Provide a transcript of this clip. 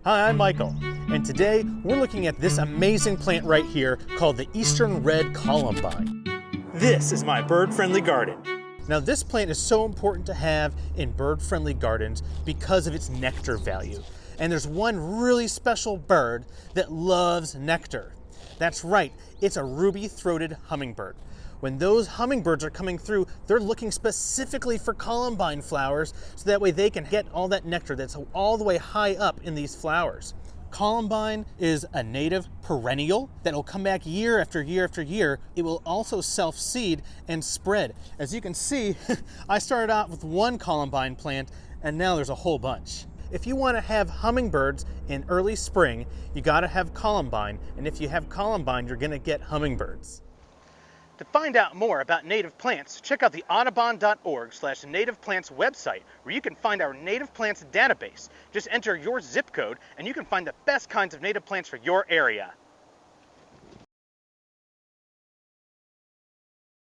Hi, I'm Michael, and today we're looking at this amazing plant right here called the Eastern Red Columbine. This is my bird-friendly garden. Now this plant is so important to have in bird-friendly gardens because of its nectar value. And there's one really special bird that loves nectar. That's right, it's a ruby-throated hummingbird. When those hummingbirds are coming through, they're looking specifically for columbine flowers so that way they can get all that nectar that's all the way high up in these flowers. Columbine is a native perennial that will come back year after year after year. It will also self-seed and spread. As you can see, I started out with one columbine plant and now there's a whole bunch. If you want to have hummingbirds in early spring, you got to have columbine, and if you have columbine, you're going to get hummingbirds. To find out more about native plants, check out the audubon.org/native plants website, where you can find our native plants database. Just enter your zip code and you can find the best kinds of native plants for your area.